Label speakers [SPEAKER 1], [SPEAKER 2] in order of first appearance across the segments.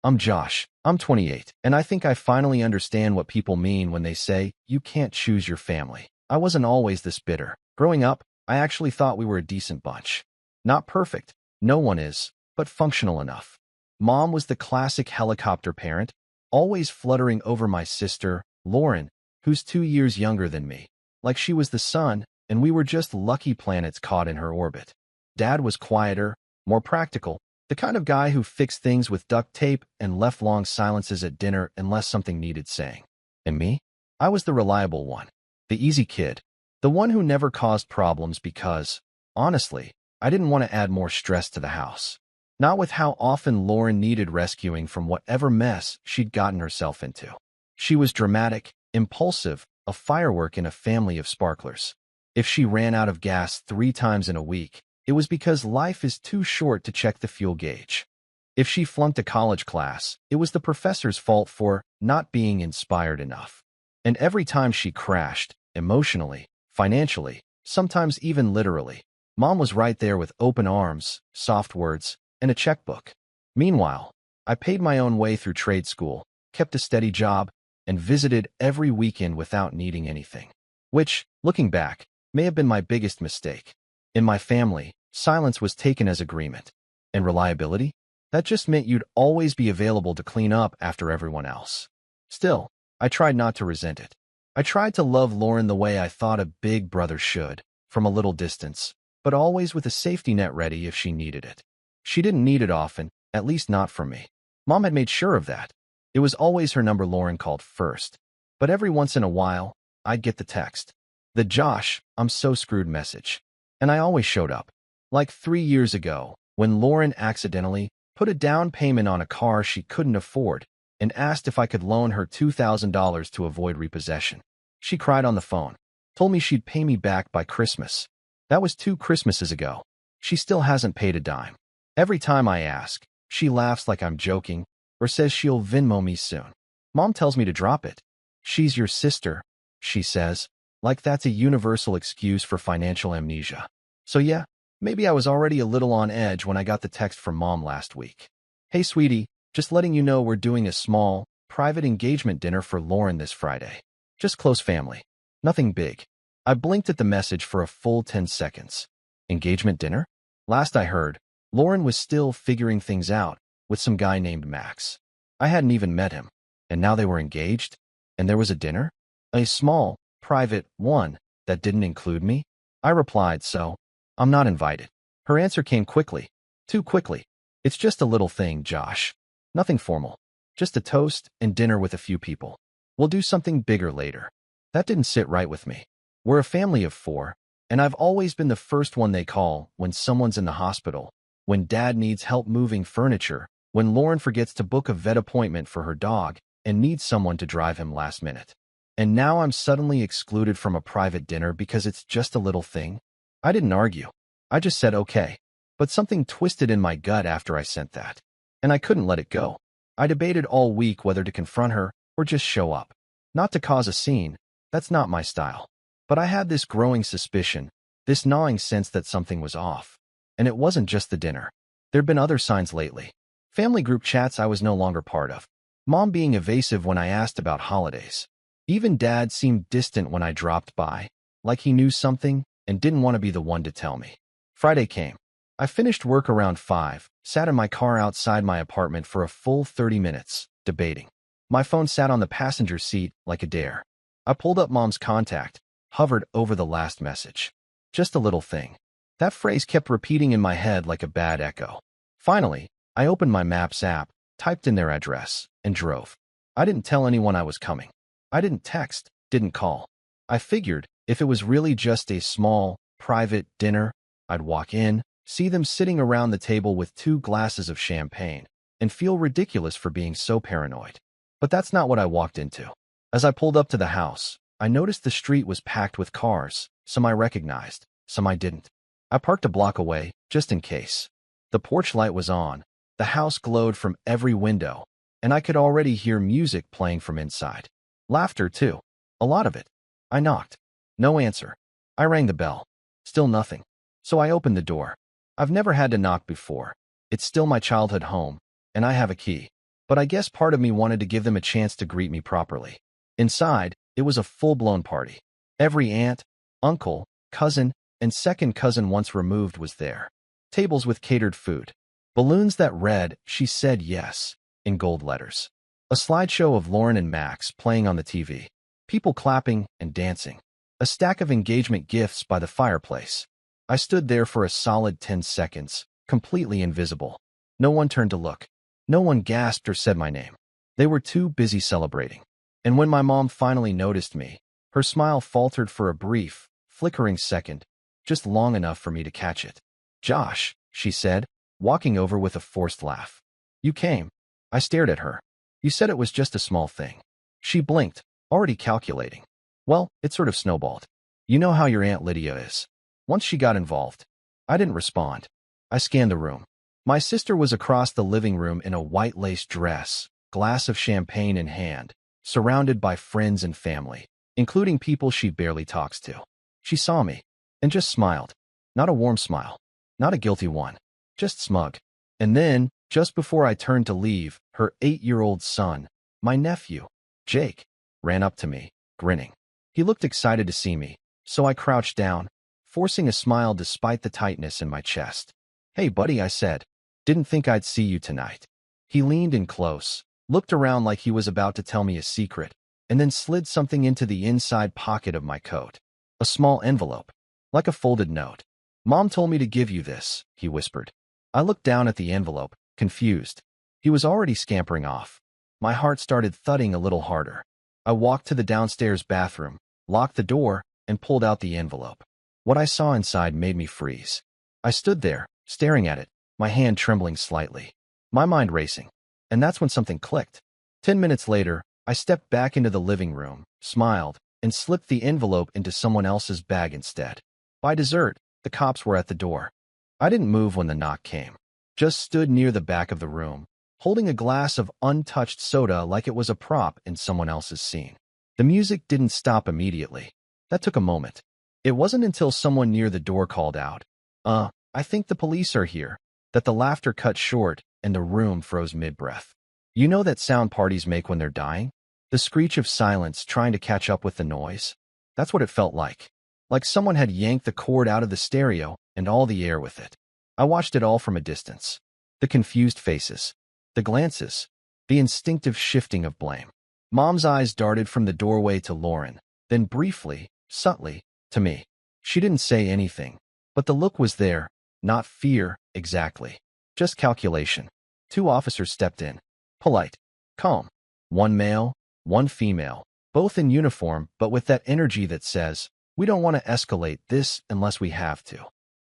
[SPEAKER 1] I'm Josh. I'm 28, and I think I finally understand what people mean when they say, you can't choose your family. I wasn't always this bitter. Growing up, I actually thought we were a decent bunch. Not perfect, no one is, but functional enough. Mom was the classic helicopter parent, always fluttering over my sister, Lauren, who's 2 years younger than me, like she was the sun, and we were just lucky planets caught in her orbit. Dad was quieter, more practical, the kind of guy who fixed things with duct tape and left long silences at dinner unless something needed saying. And me? I was the reliable one, the easy kid, the one who never caused problems because, honestly, I didn't want to add more stress to the house. Not with how often Lauren needed rescuing from whatever mess she'd gotten herself into. She was dramatic, impulsive, a firework in a family of sparklers. If she ran out of gas 3 times in a week, it was because life is too short to check the fuel gauge. If she flunked a college class, it was the professor's fault for not being inspired enough. And every time she crashed, emotionally, financially, sometimes even literally, Mom was right there with open arms, soft words, and a checkbook. Meanwhile, I paid my own way through trade school, kept a steady job, and visited every weekend without needing anything. Which, looking back, may have been my biggest mistake. In my family, silence was taken as agreement. And reliability? That just meant you'd always be available to clean up after everyone else. Still, I tried not to resent it. I tried to love Lauren the way I thought a big brother should, from a little distance, but always with a safety net ready if she needed it. She didn't need it often, at least not from me. Mom had made sure of that. It was always her number Lauren called first. But every once in a while, I'd get the text. The Josh, I'm so screwed message. And I always showed up. Like 3 years ago, when Lauren accidentally put a down payment on a car she couldn't afford and asked if I could loan her $2,000 to avoid repossession. She cried on the phone, told me she'd pay me back by Christmas. That was 2 Christmases ago. She still hasn't paid a dime. Every time I ask, she laughs like I'm joking or says she'll Venmo me soon. Mom tells me to drop it. She's your sister, she says, like that's a universal excuse for financial amnesia. So yeah, maybe I was already a little on edge when I got the text from Mom last week. Hey sweetie, just letting you know we're doing a small, private engagement dinner for Lauren this Friday. Just close family. Nothing big. I blinked at the message for a full 10 seconds. Engagement dinner? Last I heard, Lauren was still figuring things out with some guy named Max. I hadn't even met him. And now they were engaged? And there was a dinner? A small, private one that didn't include me? I replied, so, I'm not invited. Her answer came quickly. Too quickly. It's just a little thing, Josh. Nothing formal. Just a toast and dinner with a few people. We'll do something bigger later. That didn't sit right with me. We're a family of 4, and I've always been the first one they call when someone's in the hospital, when Dad needs help moving furniture, when Lauren forgets to book a vet appointment for her dog and needs someone to drive him last minute. And now I'm suddenly excluded from a private dinner because it's just a little thing? I didn't argue. I just said okay. But something twisted in my gut after I sent that. And I couldn't let it go. I debated all week whether to confront her or just show up. Not to cause a scene. That's not my style. But I had this growing suspicion, this gnawing sense that something was off. And it wasn't just the dinner. There'd been other signs lately. Family group chats I was no longer part of. Mom being evasive when I asked about holidays. Even Dad seemed distant when I dropped by, like he knew something and didn't want to be the one to tell me. Friday came. I finished work around 5, sat in my car outside my apartment for a full 30 minutes, debating. My phone sat on the passenger seat like a dare. I pulled up Mom's contact, hovered over the last message. Just a little thing. That phrase kept repeating in my head like a bad echo. Finally, I opened my Maps app, typed in their address, and drove. I didn't tell anyone I was coming. I didn't text, didn't call. I figured if it was really just a small, private dinner, I'd walk in, see them sitting around the table with 2 glasses of champagne, and feel ridiculous for being so paranoid. But that's not what I walked into. As I pulled up to the house, I noticed the street was packed with cars, some I recognized, some I didn't. I parked a block away, just in case. The porch light was on, the house glowed from every window, and I could already hear music playing from inside. Laughter, too. A lot of it. I knocked. No answer. I rang the bell. Still nothing. So I opened the door. I've never had to knock before. It's still my childhood home, and I have a key. but I guess part of me wanted to give them a chance to greet me properly. Inside, it was a full-blown party. Every aunt, uncle, cousin, and second cousin once removed was there. Tables with catered food. Balloons that read, "She said yes," in gold letters. A slideshow of Lauren and Max playing on the TV. People clapping and dancing. A stack of engagement gifts by the fireplace. I stood there for a solid 10 seconds, completely invisible. No one turned to look. No one gasped or said my name. They were too busy celebrating. And when my mom finally noticed me, her smile faltered for a brief, flickering second, just long enough for me to catch it. "Josh," she said, walking over with a forced laugh. "You came." I stared at her. "You said it was just a small thing." She blinked, already calculating. "Well, it sort of snowballed. You know how your Aunt Lydia is. Once she got involved." I didn't respond. I scanned the room. My sister was across the living room in a white lace dress, glass of champagne in hand, surrounded by friends and family, including people she barely talks to. She saw me and just smiled. Not a warm smile, not a guilty one, just smug. And then, just before I turned to leave, her 8-year-old son, my nephew, Jake, ran up to me, grinning. He looked excited to see me, so I crouched down, forcing a smile despite the tightness in my chest. "Hey, buddy," I said. "Didn't think I'd see you tonight." He leaned in close, looked around like he was about to tell me a secret, and then slid something into the inside pocket of my coat. A small envelope, like a folded note. "Mom told me to give you this," he whispered. I looked down at the envelope, confused. He was already scampering off. My heart started thudding a little harder. I walked to the downstairs bathroom, locked the door, and pulled out the envelope. What I saw inside made me freeze. I stood there, staring at it, my hand trembling slightly, my mind racing. And that's when something clicked. 10 minutes later, I stepped back into the living room, smiled, and slipped the envelope into someone else's bag instead. By dessert, the cops were at the door. I didn't move when the knock came, just stood near the back of the room, holding a glass of untouched soda like it was a prop in someone else's scene. The music didn't stop immediately. That took a moment. It wasn't until someone near the door called out, "I think the police are here," that the laughter cut short and the room froze mid-breath. You know that sound parties make when they're dying? The screech of silence trying to catch up with the noise? That's what it felt like. Like someone had yanked the cord out of the stereo and all the air with it. I watched it all from a distance. The confused faces, the glances, the instinctive shifting of blame. Mom's eyes darted from the doorway to Lauren, then briefly, subtly, to me. She didn't say anything, but the look was there, not fear, exactly. Just calculation. 2 officers stepped in. Polite. Calm. One male, one female, both in uniform but with that energy that says, "We don't want to escalate this unless we have to."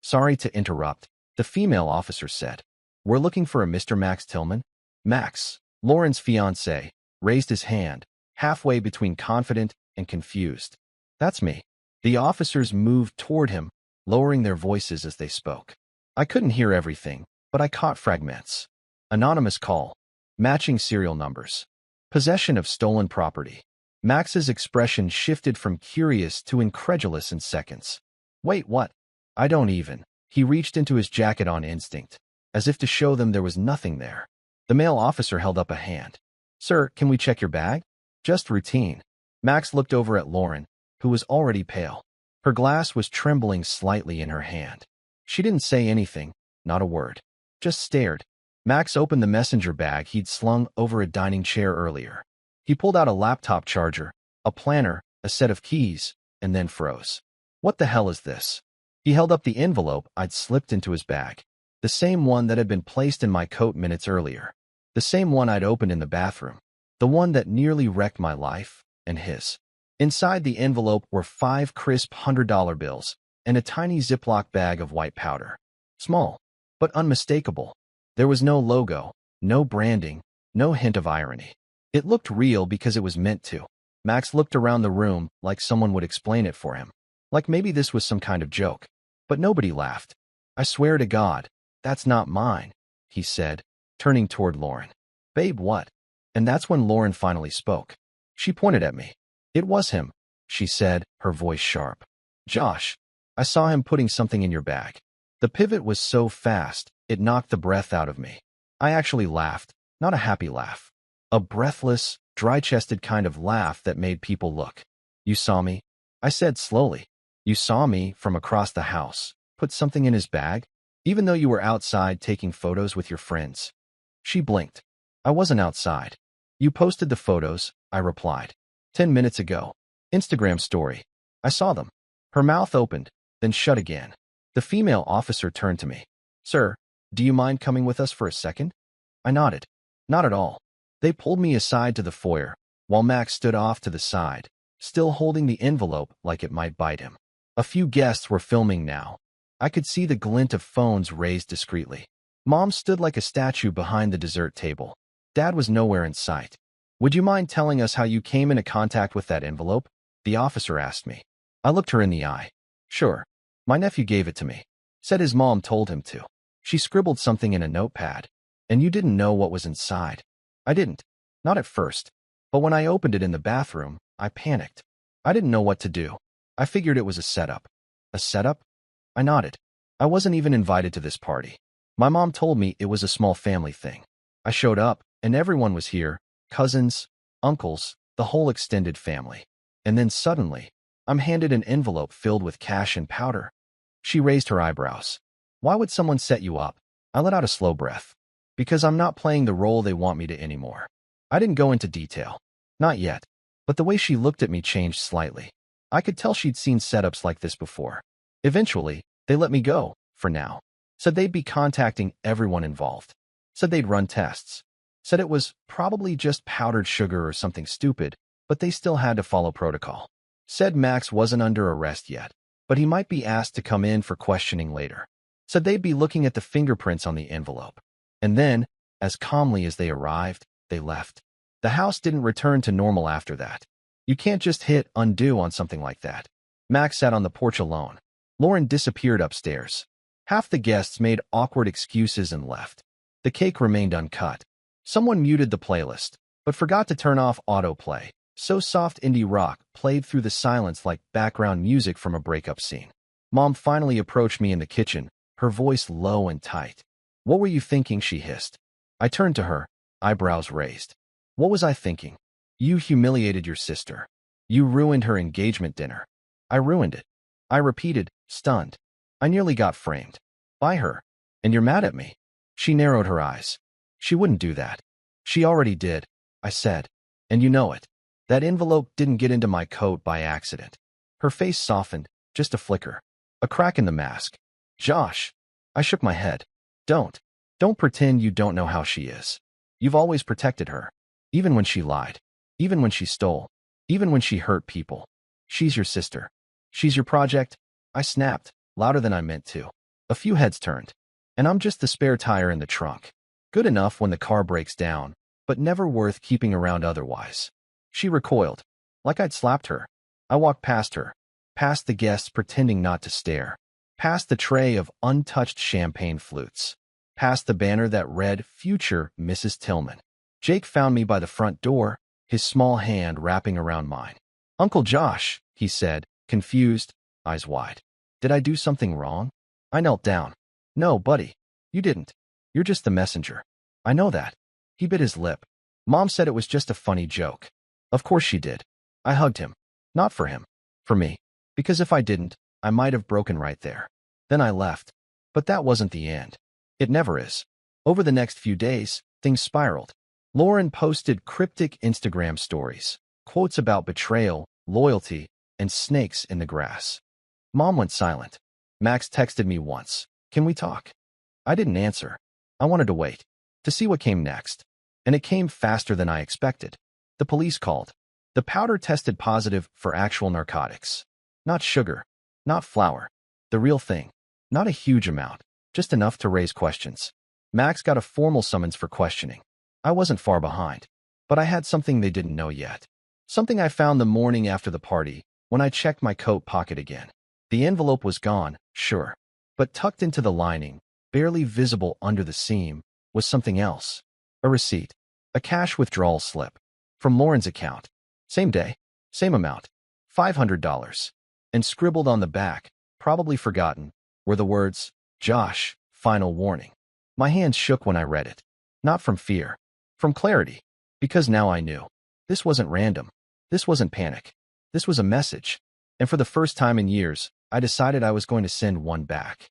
[SPEAKER 1] "Sorry to interrupt," the female officer said. "We're looking for a Mr. Max Tillman." Max, Lauren's fiancé, raised his hand, halfway between confident and confused. "That's me." The officers moved toward him, lowering their voices as they spoke. I couldn't hear everything, but I caught fragments. Anonymous call. Matching serial numbers. Possession of stolen property. Max's expression shifted from curious to incredulous in seconds. "Wait, what?" "I don't even." He reached into his jacket on instinct, as if to show them there was nothing there. The male officer held up a hand. "Sir, can we check your bag?" "Just routine." Max looked over at Lauren, who was already pale. Her glass was trembling slightly in her hand. She didn't say anything, not a word. Just stared. Max opened the messenger bag he'd slung over a dining chair earlier. He pulled out a laptop charger, a planner, a set of keys, and then froze. "What the hell is this?" He held up the envelope I'd slipped into his bag. The same one that had been placed in my coat minutes earlier. The same one I'd opened in the bathroom. The one that nearly wrecked my life, and his. Inside the envelope were 5 crisp $100 bills and a tiny Ziploc bag of white powder. Small, but unmistakable. There was no logo, no branding, no hint of irony. It looked real because it was meant to. Max looked around the room like someone would explain it for him. Like maybe this was some kind of joke. But nobody laughed. "I swear to God, that's not mine," he said, turning toward Lauren. "Babe, what?" And that's when Lauren finally spoke. She pointed at me. "It was him," she said, her voice sharp. "Josh, I saw him putting something in your bag." The pivot was so fast, it knocked the breath out of me. I actually laughed, Not a happy laugh. A breathless, dry-chested kind of laugh that made people look. You saw me? I said slowly. You saw me from across the house. Put something in his bag? Even though you were outside taking photos with your friends. She blinked. I wasn't outside. You posted the photos, I replied. 10 minutes ago. Instagram story. I saw them. Her mouth opened, then shut again. The female officer turned to me. Sir, do you mind coming with us for a second? I nodded. Not at all. They pulled me aside to the foyer, while Max stood off to the side, still holding the envelope like it might bite him. A few guests were filming now. I could see the glint of phones raised discreetly. Mom stood like a statue behind the dessert table. Dad was nowhere in sight. Would you mind telling us how you came into contact with that envelope? The officer asked me. I looked her in the eye. Sure. My nephew gave it to me. Said his mom told him to. She scribbled something in a notepad. And you didn't know what was inside. I didn't. Not at first. But when I opened it in the bathroom, I panicked. I didn't know what to do. I figured it was a setup. A setup? I nodded. I wasn't even invited to this party. My mom told me it was a small family thing. I showed up, and everyone was here. Cousins, uncles, the whole extended family. And then suddenly, I'm handed an envelope filled with cash and powder. She raised her eyebrows. Why would someone set you up? I let out a slow breath. Because I'm not playing the role they want me to anymore. I didn't go into detail. Not yet. But the way she looked at me changed slightly. I could tell she'd seen setups like this before. Eventually, they let me go, for now. Said they'd be contacting everyone involved. Said they'd run tests. Said it was probably just powdered sugar or something stupid, but they still had to follow protocol. Said Max wasn't under arrest yet, but he might be asked to come in for questioning later. Said they'd be looking at the fingerprints on the envelope. And then, as calmly as they arrived, they left. The house didn't return to normal after that. You can't just hit undo on something like that. Max sat on the porch alone. Lauren disappeared upstairs. Half the guests made awkward excuses and left. The cake remained uncut. Someone muted the playlist, but forgot to turn off autoplay, so soft indie rock played through the silence like background music from a breakup scene. Mom finally approached me in the kitchen, her voice low and tight. What were you thinking? She hissed. I turned to her, eyebrows raised. What was I thinking? You humiliated your sister. You ruined her engagement dinner. I ruined it. I repeated, stunned. I nearly got framed. By her. And you're mad at me. She narrowed her eyes. She wouldn't do that. She already did, I said. And you know it. That envelope didn't get into my coat by accident. Her face softened, just a flicker. A crack in the mask. Josh. I shook my head. Don't pretend you don't know how she is. You've always protected her. Even when she lied. Even when she stole. Even when she hurt people. She's your sister. She's your project. I snapped, louder than I meant to. A few heads turned. And I'm just the spare tire in the trunk. Good enough when the car breaks down, but never worth keeping around otherwise. She recoiled. Like I'd slapped her. I walked past her. Past the guests pretending not to stare. Past the tray of untouched champagne flutes. Past the banner that read, Future Mrs. Tillman. Jake found me by the front door, his small hand wrapping around mine. Uncle Josh, he said, confused, eyes wide. Did I do something wrong? I knelt down. No, buddy. You didn't. You're just the messenger. I know that. He bit his lip. Mom said it was just a funny joke. Of course she did. I hugged him. Not for him. For me. Because if I didn't, I might have broken right there. Then I left. But that wasn't the end. It never is. Over the next few days, things spiraled. Lauren posted cryptic Instagram stories, quotes about betrayal, loyalty, and snakes in the grass. Mom went silent. Max texted me once. Can we talk? I didn't answer. I wanted to wait. To see what came next. And it came faster than I expected. The police called. The powder tested positive for actual narcotics. Not sugar. Not flour. The real thing. Not a huge amount. Just enough to raise questions. Max got a formal summons for questioning. I wasn't far behind. But I had something they didn't know yet. Something I found the morning after the party, when I checked my coat pocket again. The envelope was gone, sure. But tucked into the lining, barely visible under the seam, was something else. A receipt. A cash withdrawal slip. From Lauren's account. Same day. Same amount. $500. And scribbled on the back, probably forgotten, were the words, Josh, final warning. My hands shook when I read it. Not from fear. From clarity. Because now I knew. This wasn't random. This wasn't panic. This was a message. And for the first time in years, I decided I was going to send one back.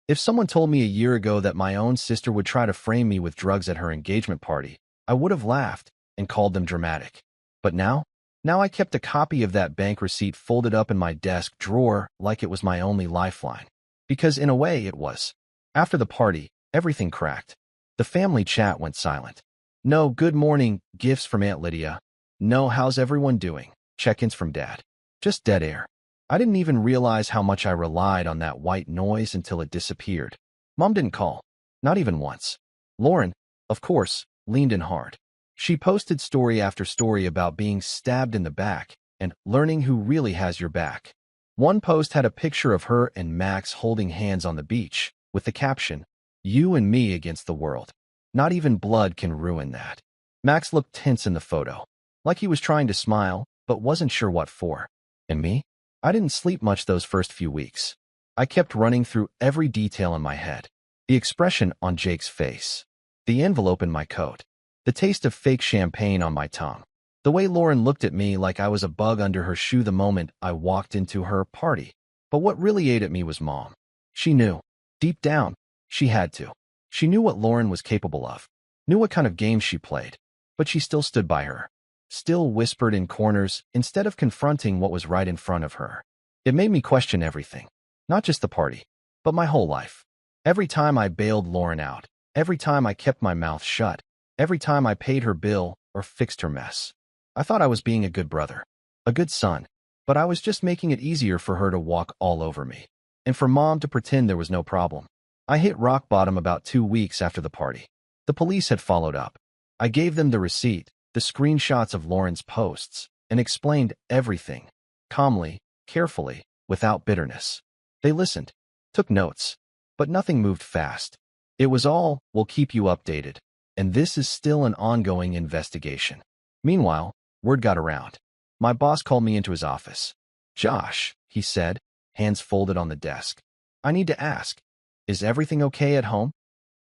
[SPEAKER 1] If someone told me a year ago that my own sister would try to frame me with drugs at her engagement party, I would have laughed and called them dramatic. But now I kept a copy of that bank receipt folded up in my desk drawer like it was my only lifeline. Because in a way it was. After the party, everything cracked. The family chat went silent. No good morning gifts from Aunt Lydia. No how's everyone doing check-ins from Dad. Just dead air. I didn't even realize how much I relied on that white noise until it disappeared. Mom didn't call. Not even once. Lauren, of course, leaned in hard. She posted story after story about being stabbed in the back and learning who really has your back. One post had a picture of her and Max holding hands on the beach, with the caption, "You and me against the world. Not even blood can ruin that." Max looked tense in the photo, like he was trying to smile, but wasn't sure what for. And me? I didn't sleep much those first few weeks. I kept running through every detail in my head. The expression on Jake's face. The envelope in my coat. The taste of fake champagne on my tongue. The way Lauren looked at me like I was a bug under her shoe the moment I walked into her party. But what really ate at me was Mom. She knew. Deep down, she had to. She knew what Lauren was capable of. Knew what kind of games she played. But she still stood by her. Still whispered in corners instead of confronting what was right in front of her. It made me question everything. Not just the party, but my whole life. Every time I bailed Lauren out. Every time I kept my mouth shut. Every time I paid her bill or fixed her mess. I thought I was being a good brother. A good son. But I was just making it easier for her to walk all over me. And for Mom to pretend there was no problem. I hit rock bottom about 2 weeks after the party. The police had followed up. I gave them the receipt, the screenshots of Lauren's posts, and explained everything. Calmly, carefully, without bitterness. They listened. Took notes. But nothing moved fast. It was all, "We'll keep you updated. And this is still an ongoing investigation." Meanwhile, word got around. My boss called me into his office. "Josh," he said, hands folded on the desk. "I need to ask, is everything okay at home?"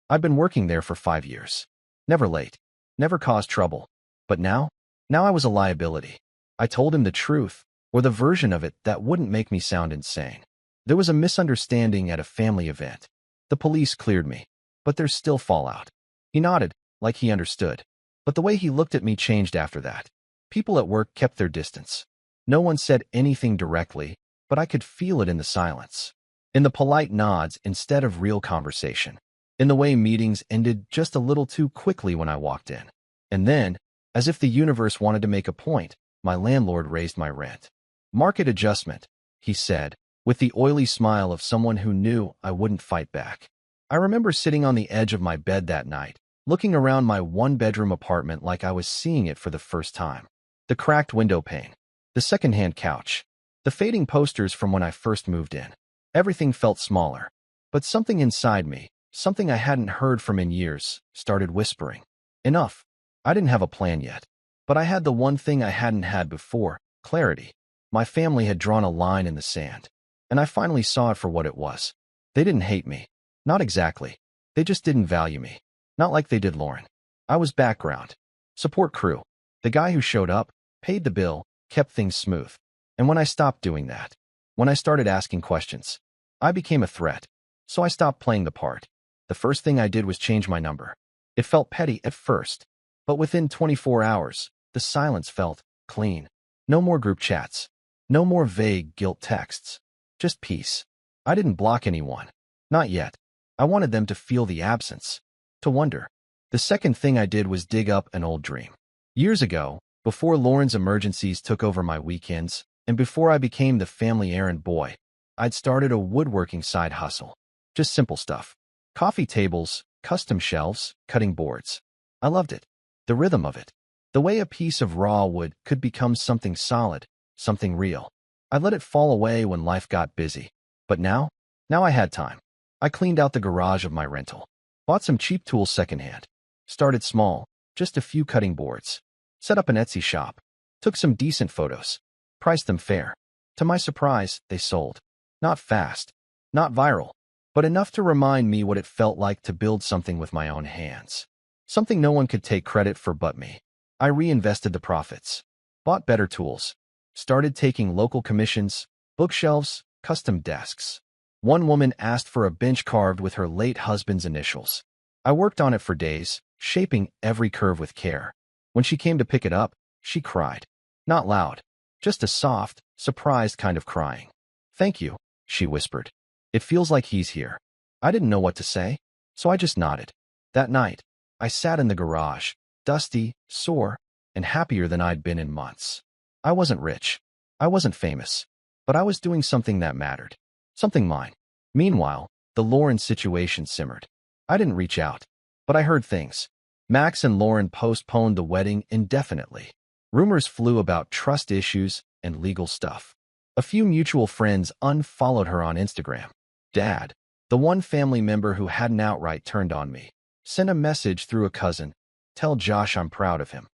[SPEAKER 1] I've been working there for 5 years. Never late. Never caused trouble. But now I was a liability. I told him the truth, or the version of it that wouldn't make me sound insane. There was a misunderstanding at a family event. The police cleared me, but there's still fallout. He nodded, like he understood. But the way he looked at me changed after that. People at work kept their distance. No one said anything directly, but I could feel it in the silence. In the polite nods instead of real conversation. In the way meetings ended just a little too quickly when I walked in. And then, as if the universe wanted to make a point, my landlord raised my rent. "Market adjustment," he said, with the oily smile of someone who knew I wouldn't fight back. I remember sitting on the edge of my bed that night, looking around my one-bedroom apartment like I was seeing it for the first time. The cracked window pane. The secondhand couch. The fading posters from when I first moved in. Everything felt smaller. But something inside me, something I hadn't heard from in years, started whispering. Enough. I didn't have a plan yet. But I had the one thing I hadn't had before, clarity. My family had drawn a line in the sand. And I finally saw it for what it was. They didn't hate me. Not exactly. They just didn't value me. Not like they did Lauren. I was background. Support crew. The guy who showed up, paid the bill, kept things smooth. And when I stopped doing that, when I started asking questions, I became a threat. So I stopped playing the part. The first thing I did was change my number. It felt petty at first. But within 24 hours, the silence felt clean. No more group chats. No more vague guilt texts. Just peace. I didn't block anyone. Not yet. I wanted them to feel the absence. To wonder. The second thing I did was dig up an old dream. Years ago, before Lauren's emergencies took over my weekends, and before I became the family errand boy, I'd started a woodworking side hustle. Just simple stuff. Coffee tables, custom shelves, cutting boards. I loved it. The rhythm of it. The way a piece of raw wood could become something solid, something real. I let it fall away when life got busy. But now I had time. I cleaned out the garage of my rental. Bought some cheap tools secondhand. Started small, just a few cutting boards. Set up an Etsy shop. Took some decent photos. Priced them fair. To my surprise, they sold. Not fast. Not viral. But enough to remind me what it felt like to build something with my own hands. Something no one could take credit for but me. I reinvested the profits, bought better tools, started taking local commissions, bookshelves, custom desks. One woman asked for a bench carved with her late husband's initials. I worked on it for days, shaping every curve with care. When she came to pick it up, she cried. Not loud, just a soft, surprised kind of crying. "Thank you," she whispered. "It feels like he's here." I didn't know what to say, so I just nodded. That night, I sat in the garage, dusty, sore, and happier than I'd been in months. I wasn't rich. I wasn't famous. But I was doing something that mattered. Something mine. Meanwhile, the Lauren situation simmered. I didn't reach out, but I heard things. Max and Lauren postponed the wedding indefinitely. Rumors flew about trust issues and legal stuff. A few mutual friends unfollowed her on Instagram. Dad, the one family member who hadn't outright turned on me, sent a message through a cousin. "Tell Josh I'm proud of him."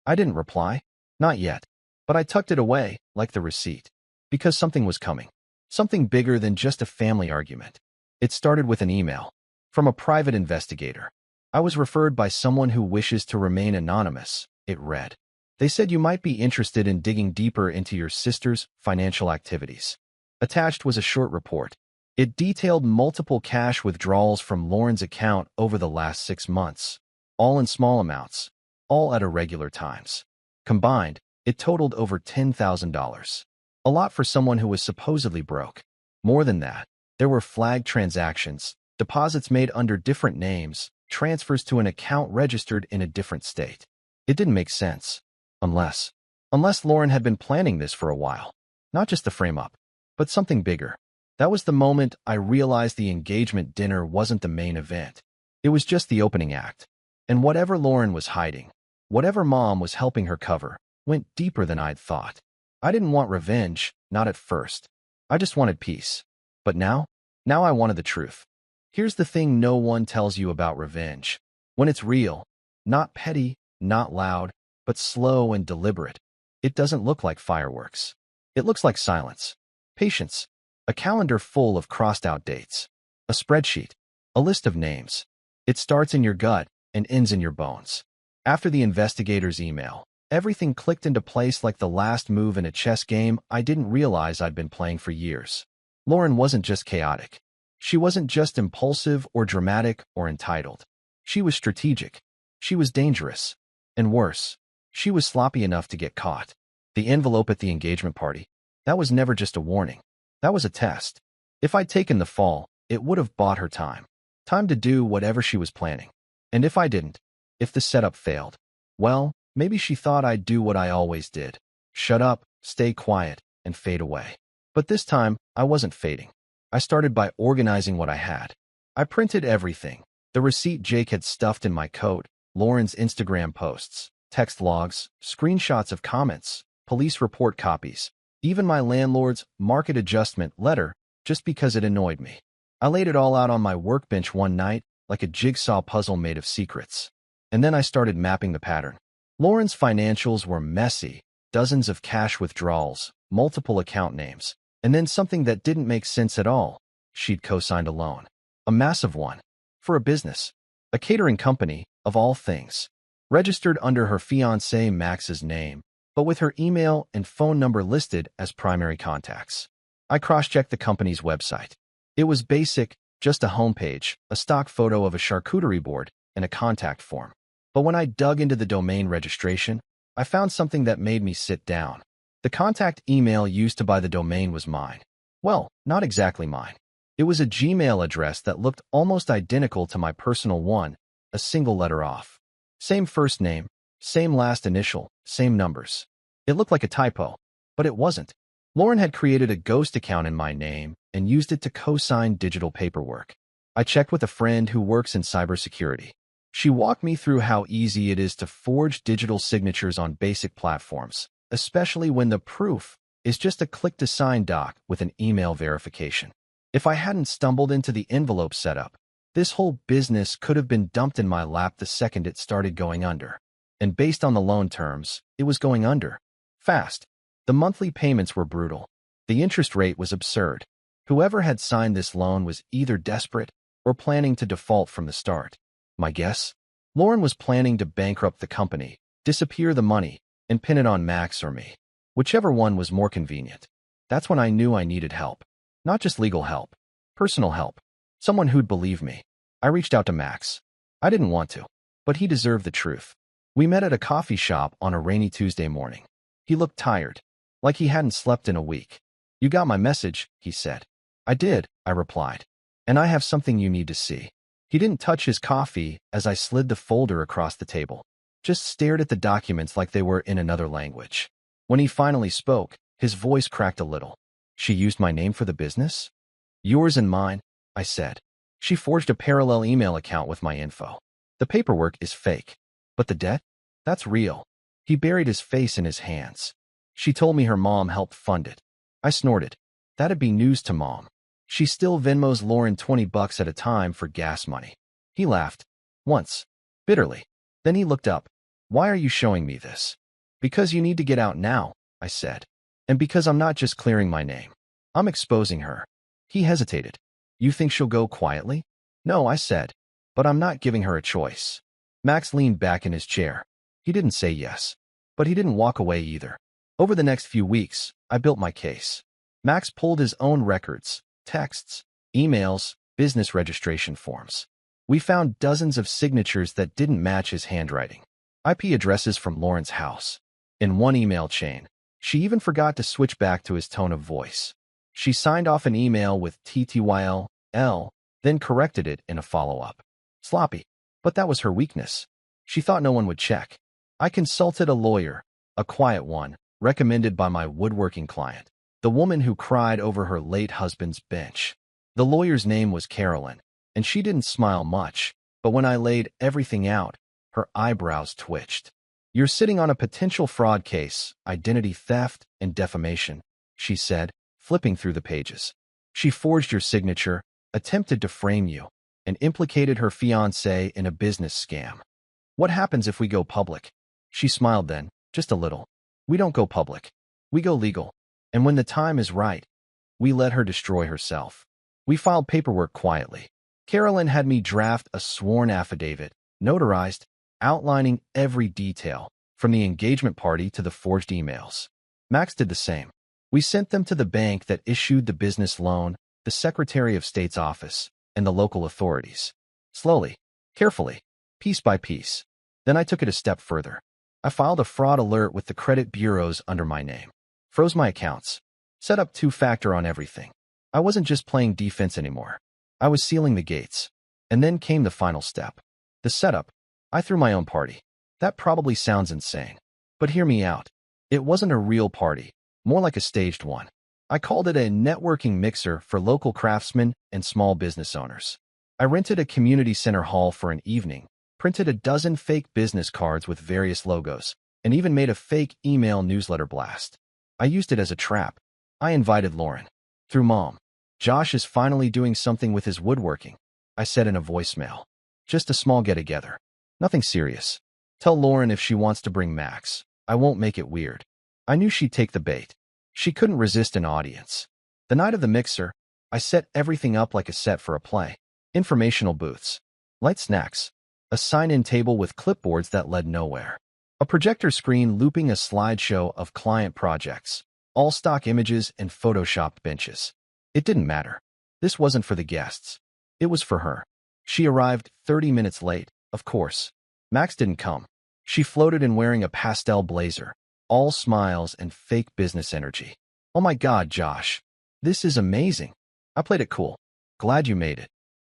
[SPEAKER 1] I didn't reply. Not yet. But I tucked it away, like the receipt. Because something was coming. Something bigger than just a family argument. It started with an email. From a private investigator. I was referred by someone who wishes to remain anonymous, it read. They said you might be interested in digging deeper into your sister's financial activities. Attached was a short report. It detailed multiple cash withdrawals from Lauren's account over the last 6 months, all in small amounts, all at irregular times. Combined, it totaled over $10,000. A lot for someone who was supposedly broke. More than that, there were flagged transactions, deposits made under different names, transfers to an account registered in a different state. It didn't make sense. Unless Lauren had been planning this for a while. Not just the frame-up, but something bigger. That was the moment I realized the engagement dinner wasn't the main event. It was just the opening act. And whatever Lauren was hiding, whatever Mom was helping her cover, went deeper than I'd thought. I didn't want revenge, not at first. I just wanted peace. But now I wanted the truth. Here's the thing no one tells you about revenge. When it's real, not petty, not loud, but slow and deliberate, it doesn't look like fireworks. It looks like silence, patience, a calendar full of crossed-out dates, a spreadsheet, a list of names. It starts in your gut and ends in your bones. After the investigator's email, everything clicked into place like the last move in a chess game I didn't realize I'd been playing for years. Lauren wasn't just chaotic. She wasn't just impulsive or dramatic or entitled. She was strategic. She was dangerous. And worse, she was sloppy enough to get caught. The envelope at the engagement party, that was never just a warning. That was a test. If I'd taken the fall, it would have bought her time. Time to do whatever she was planning. And if I didn't, if the setup failed, well, maybe she thought I'd do what I always did. Shut up, stay quiet, and fade away. But this time, I wasn't fading. I started by organizing what I had. I printed everything. The receipt Jake had stuffed in my coat, Lauren's Instagram posts, text logs, screenshots of comments, police report copies, even my landlord's market adjustment letter, just because it annoyed me. I laid it all out on my workbench one night, like a jigsaw puzzle made of secrets. And then I started mapping the pattern. Lauren's financials were messy, dozens of cash withdrawals, multiple account names, and then something that didn't make sense at all. She'd co-signed a loan. A massive one. For a business. A catering company, of all things. Registered under her fiancé Max's name, but with her email and phone number listed as primary contacts. I cross-checked the company's website. It was basic, just a homepage, a stock photo of a charcuterie board, and a contact form. But when I dug into the domain registration, I found something that made me sit down. The contact email used to buy the domain was mine. Well, not exactly mine. It was a Gmail address that looked almost identical to my personal one, a single letter off. Same first name, same last initial, same numbers. It looked like a typo, but it wasn't. Lauren had created a ghost account in my name and used it to co-sign digital paperwork. I checked with a friend who works in cybersecurity. She walked me through how easy it is to forge digital signatures on basic platforms, especially when the proof is just a click-to-sign doc with an email verification. If I hadn't stumbled into the envelope setup, this whole business could have been dumped in my lap the second it started going under. And based on the loan terms, it was going under. Fast. The monthly payments were brutal. The interest rate was absurd. Whoever had signed this loan was either desperate or planning to default from the start. My guess? Lauren was planning to bankrupt the company, disappear the money, and pin it on Max or me. Whichever one was more convenient. That's when I knew I needed help. Not just legal help. Personal help. Someone who'd believe me. I reached out to Max. I didn't want to, but he deserved the truth. We met at a coffee shop on a rainy Tuesday morning. He looked tired, like he hadn't slept in a week. "You got my message," he said. "I did," I replied. "And I have something you need to see." He didn't touch his coffee as I slid the folder across the table, just stared at the documents like they were in another language. When he finally spoke, his voice cracked a little. "She used my name for the business?" "Yours and mine," I said. "She forged a parallel email account with my info. The paperwork is fake. But the debt? That's real." He buried his face in his hands. "She told me her mom helped fund it." I snorted. That'd be news to Mom. She still Venmos Lauren $20 at a time for gas money. He laughed. Once. Bitterly. Then he looked up. "Why are you showing me this?" "Because you need to get out now," I said. "And because I'm not just clearing my name. I'm exposing her." He hesitated. "You think she'll go quietly?" "No," I said. "But I'm not giving her a choice." Max leaned back in his chair. He didn't say yes. But he didn't walk away either. Over the next few weeks, I built my case. Max pulled his own records, texts, emails, business registration forms. We found dozens of signatures that didn't match his handwriting. IP addresses from Lauren's house. In one email chain, she even forgot to switch back to his tone of voice. She signed off an email with TTYL, then corrected it in a follow-up. Sloppy. But that was her weakness. She thought no one would check. I consulted a lawyer, a quiet one, recommended by my woodworking client, the woman who cried over her late husband's bench. The lawyer's name was Carolyn, and she didn't smile much, but when I laid everything out, her eyebrows twitched. "You're sitting on a potential fraud case, identity theft, and defamation," she said, flipping through the pages. "She forged your signature, attempted to frame you, and implicated her fiancé in a business scam. What happens if we go public?" She smiled then, just a little. "We don't go public. We go legal. And when the time is right, we let her destroy herself." We filed paperwork quietly. Carolyn had me draft a sworn affidavit, notarized, outlining every detail, from the engagement party to the forged emails. Max did the same. We sent them to the bank that issued the business loan, the Secretary of State's office, and the local authorities. Slowly, carefully, piece by piece. Then I took it a step further. I filed a fraud alert with the credit bureaus under my name. Froze my accounts. Set up two-factor on everything. I wasn't just playing defense anymore. I was sealing the gates. And then came the final step. The setup. I threw my own party. That probably sounds insane. But hear me out. It wasn't a real party, more like a staged one. I called it a networking mixer for local craftsmen and small business owners. I rented a community center hall for an evening, printed a dozen fake business cards with various logos, and even made a fake email newsletter blast. I used it as a trap. I invited Lauren. Through Mom. "Josh is finally doing something with his woodworking," I said in a voicemail. "Just a small get-together. Nothing serious. Tell Lauren if she wants to bring Max. I won't make it weird." I knew she'd take the bait. She couldn't resist an audience. The night of the mixer, I set everything up like a set for a play. Informational booths. Light snacks. A sign-in table with clipboards that led nowhere. A projector screen looping a slideshow of client projects. All stock images and photoshopped benches. It didn't matter. This wasn't for the guests. It was for her. She arrived 30 minutes late, of course. Max didn't come. She floated in wearing a pastel blazer. All smiles and fake business energy. "Oh my God, Josh. This is amazing." I played it cool. "Glad you made it."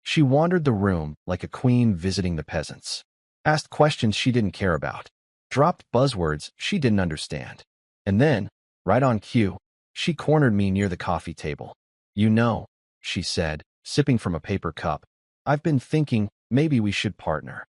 [SPEAKER 1] She wandered the room like a queen visiting the peasants. Asked questions she didn't care about. Dropped buzzwords she didn't understand. And then, right on cue, she cornered me near the coffee table. "You know," she said, sipping from a paper cup, "I've been thinking maybe we should partner."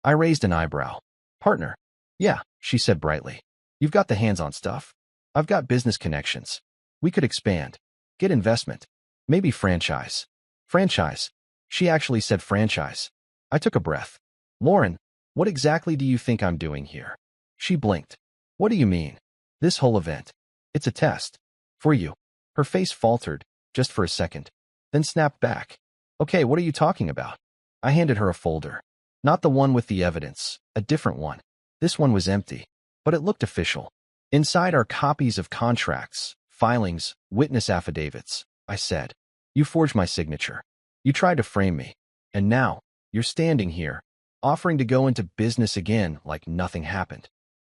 [SPEAKER 1] I raised an eyebrow. "Partner?" "Yeah," she said brightly. "You've got the hands-on stuff. I've got business connections. We could expand. Get investment. Maybe franchise." "Franchise." She actually said franchise. I took a breath. "Lauren, what exactly do you think I'm doing here?" She blinked. "What do you mean?" "This whole event. It's a test. For you." Her face faltered, just for a second, then snapped back. "Okay, what are you talking about?" I handed her a folder. Not the one with the evidence, a different one. This one was empty, but it looked official. Inside are copies of contracts, filings, witness affidavits. I said, "You forged my signature. You tried to frame me. And now, you're standing here, offering to go into business again like nothing happened."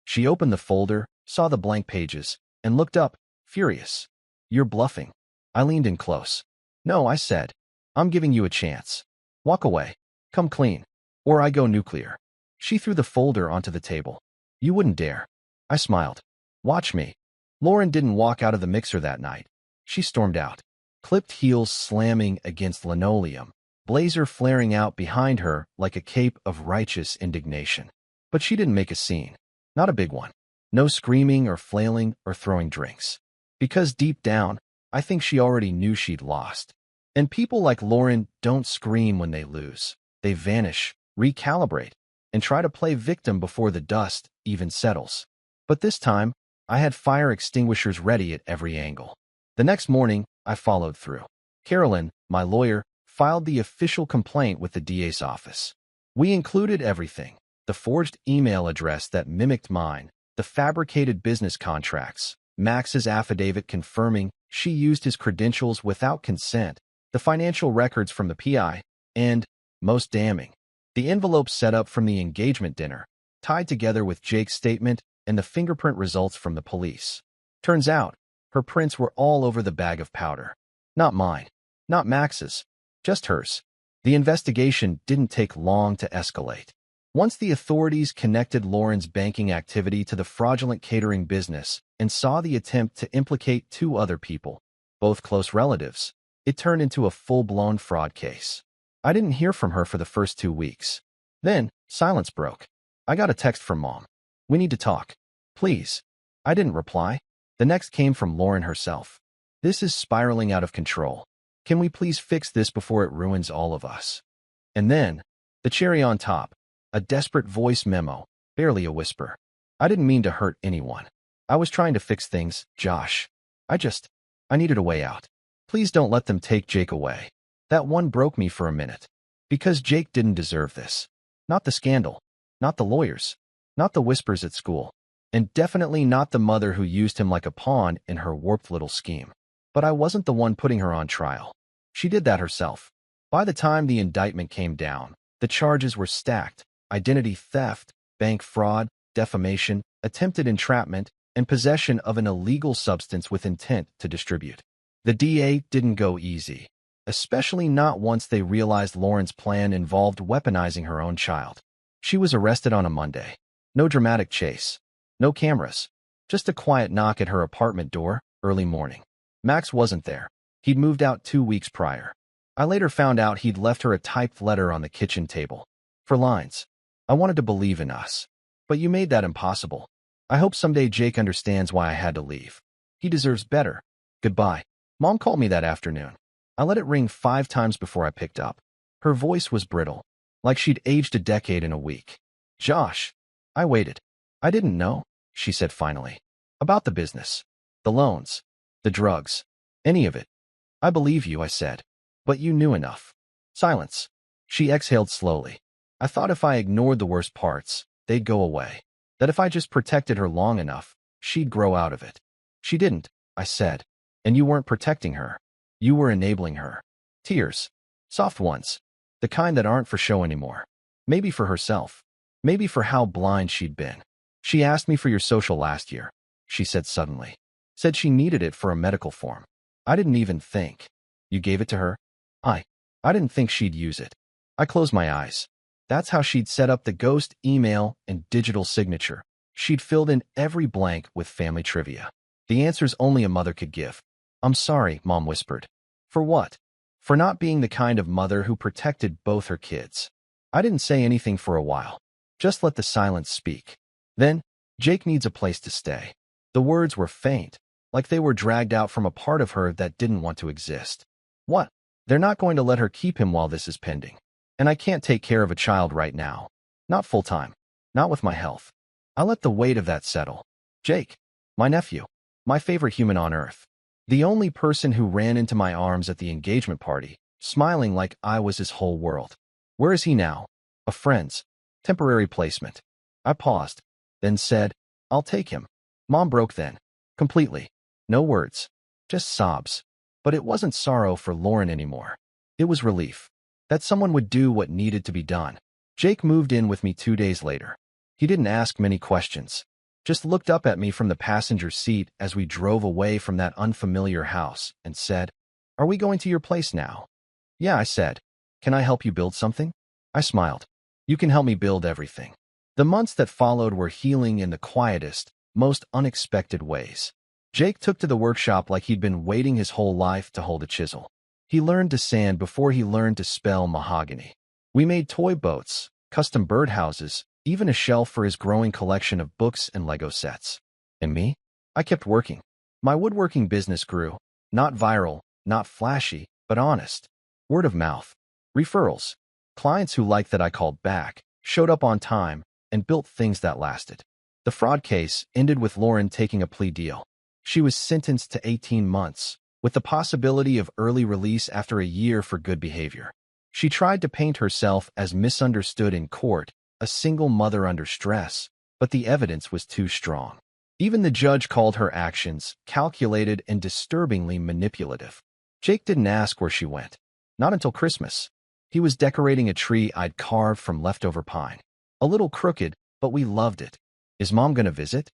[SPEAKER 1] She opened the folder, saw the blank pages, and looked up, furious. "You're bluffing." I leaned in close. "No," I said. "I'm giving you a chance. Walk away. Come clean. Or I go nuclear." She threw the folder onto the table. "You wouldn't dare." I smiled. "Watch me." Lauren didn't walk out of the mixer that night. She stormed out, clipped heels slamming against linoleum, blazer flaring out behind her like a cape of righteous indignation. But she didn't make a scene. Not a big one. No screaming or flailing or throwing drinks. Because deep down, I think she already knew she'd lost. And people like Lauren don't scream when they lose. They vanish, recalibrate, and try to play victim before the dust even settles. But this time, I had fire extinguishers ready at every angle. The next morning, I followed through. Carolyn, my lawyer, filed the official complaint with the DA's office. We included everything: the forged email address that mimicked mine, the fabricated business contracts, Max's affidavit confirming she used his credentials without consent, the financial records from the PI, and, most damning, the envelope set up from the engagement dinner, tied together with Jake's statement and the fingerprint results from the police. Turns out, her prints were all over the bag of powder. Not mine, not Max's, just hers. The investigation didn't take long to escalate. Once the authorities connected Lauren's banking activity to the fraudulent catering business and saw the attempt to implicate two other people, both close relatives, it turned into a full-blown fraud case. I didn't hear from her for the first 2 weeks. Then, silence broke. I got a text from Mom. "We need to talk. Please." I didn't reply. The next came from Lauren herself. "This is spiraling out of control. Can we please fix this before it ruins all of us?" And then, the cherry on top, a desperate voice memo, barely a whisper. "I didn't mean to hurt anyone. I was trying to fix things, Josh. I needed a way out. Please don't let them take Jake away." That one broke me for a minute. Because Jake didn't deserve this. Not the scandal. Not the lawyers. Not the whispers at school. And definitely not the mother who used him like a pawn in her warped little scheme. But I wasn't the one putting her on trial. She did that herself. By the time the indictment came down, the charges were stacked: identity theft, bank fraud, defamation, attempted entrapment, and possession of an illegal substance with intent to distribute. The DA didn't go easy, especially not once they realized Lauren's plan involved weaponizing her own child. She was arrested on a Monday. No dramatic chase. No cameras. Just a quiet knock at her apartment door, early morning. Max wasn't there. He'd moved out 2 weeks prior. I later found out he'd left her a typed letter on the kitchen table. 4 lines. "I wanted to believe in us. But you made that impossible. I hope someday Jake understands why I had to leave. He deserves better. Goodbye." Mom called me that afternoon. I let it ring 5 times before I picked up. Her voice was brittle, like she'd aged a decade in a week. "Josh." I waited. "I didn't know," she said finally. "About the business. The loans. The drugs. Any of it." "I believe you," I said. "But you knew enough." Silence. She exhaled slowly. "I thought if I ignored the worst parts, they'd go away. That if I just protected her long enough, she'd grow out of it." "She didn't," I said. "And you weren't protecting her. You were enabling her." Tears. Soft ones. The kind that aren't for show anymore. Maybe for herself. Maybe for how blind she'd been. "She asked me for your social last year," she said suddenly. Said she needed it for a medical form. I didn't even think. "You gave it to her?" I didn't think she'd use it." I closed my eyes. That's how she'd set up the ghost email and digital signature. She'd filled in every blank with family trivia. The answers only a mother could give. "I'm sorry," Mom whispered. "For what?" "For not being the kind of mother who protected both her kids." I didn't say anything for a while. Just let the silence speak. Then, "Jake needs a place to stay." The words were faint, like they were dragged out from a part of her that didn't want to exist. "What?" "They're not going to let her keep him while this is pending. And I can't take care of a child right now. Not full-time. Not with my health." I let the weight of that settle. Jake. My nephew. My favorite human on earth. The only person who ran into my arms at the engagement party, smiling like I was his whole world. Where is he now? A friend's. Temporary placement. I paused, then said, I'll take him. Mom broke then. Completely. No words. Just sobs. But it wasn't sorrow for Lauren anymore. It was relief. That someone would do what needed to be done. Jake moved in with me 2 days later. He didn't ask many questions. Just looked up at me from the passenger seat as we drove away from that unfamiliar house and said, Are we going to your place now? Yeah, I said. Can I help you build something? I smiled. You can help me build everything. The months that followed were healing in the quietest, most unexpected ways. Jake took to the workshop like he'd been waiting his whole life to hold a chisel. He learned to sand before he learned to spell mahogany. We made toy boats, custom birdhouses, even a shelf for his growing collection of books and Lego sets. And me? I kept working. My woodworking business grew. Not viral, not flashy, but honest. Word of mouth. Referrals. Clients who liked that I called back, showed up on time, and built things that lasted. The fraud case ended with Lauren taking a plea deal. She was sentenced to 18 months, with the possibility of early release after a year for good behavior. She tried to paint herself as misunderstood in court, a single mother under stress, but the evidence was too strong. Even the judge called her actions calculated and disturbingly manipulative. Jake didn't ask where she went. Not until Christmas. He was decorating a tree I'd carved from leftover pine. A little crooked, but we loved it. Is Mom gonna visit?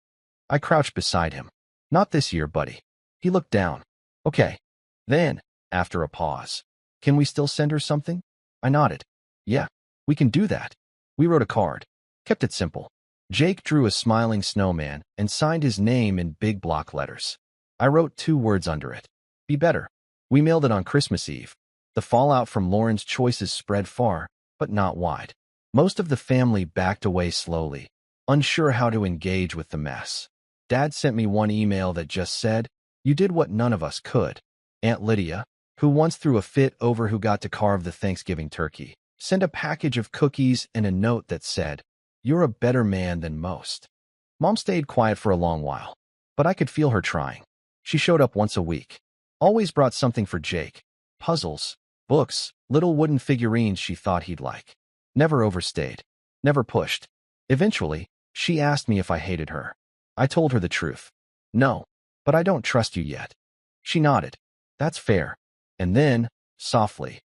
[SPEAKER 1] I crouched beside him. Not this year, buddy. He looked down. Okay. Then, after a pause, can we still send her something? I nodded. Yeah, we can do that. We wrote a card. Kept it simple. Jake drew a smiling snowman and signed his name in big block letters. I wrote 2 words under it. Be better. We mailed it on Christmas Eve. The fallout from Lauren's choices spread far, but not wide. Most of the family backed away slowly, unsure how to engage with the mess. Dad sent me one email that just said, You did what none of us could. Aunt Lydia, who once threw a fit over who got to carve the Thanksgiving turkey, sent a package of cookies and a note that said, You're a better man than most. Mom stayed quiet for a long while, but I could feel her trying. She showed up once a week. Always brought something for Jake. Puzzles, books, little wooden figurines she thought he'd like. Never overstayed. Never pushed. Eventually, she asked me if I hated her. I told her the truth. No, but I don't trust you yet. She nodded. That's fair. And then, softly,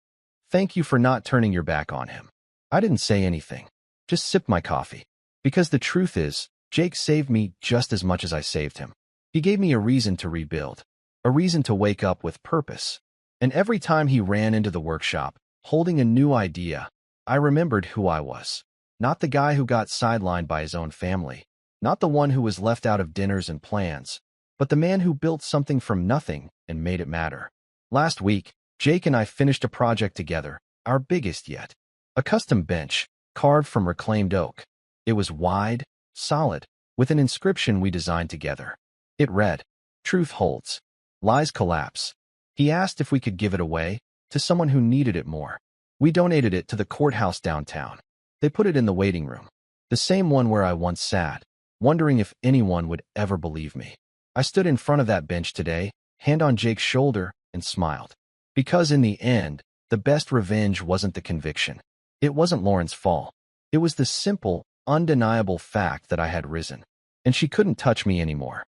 [SPEAKER 1] Thank you for not turning your back on him. I didn't say anything. Just sipped my coffee. Because the truth is, Jake saved me just as much as I saved him. He gave me a reason to rebuild. A reason to wake up with purpose. And every time he ran into the workshop, holding a new idea, I remembered who I was. Not the guy who got sidelined by his own family. Not the one who was left out of dinners and plans. But the man who built something from nothing and made it matter. Last week, Jake and I finished a project together, our biggest yet. A custom bench, carved from reclaimed oak. It was wide, solid, with an inscription we designed together. It read, Truth holds. Lies collapse. He asked if we could give it away to someone who needed it more. We donated it to the courthouse downtown. They put it in the waiting room, the same one where I once sat, wondering if anyone would ever believe me. I stood in front of that bench today, hand on Jake's shoulder, and smiled. Because in the end, the best revenge wasn't the conviction. It wasn't Lauren's fall. It was the simple, undeniable fact that I had risen. And she couldn't touch me anymore.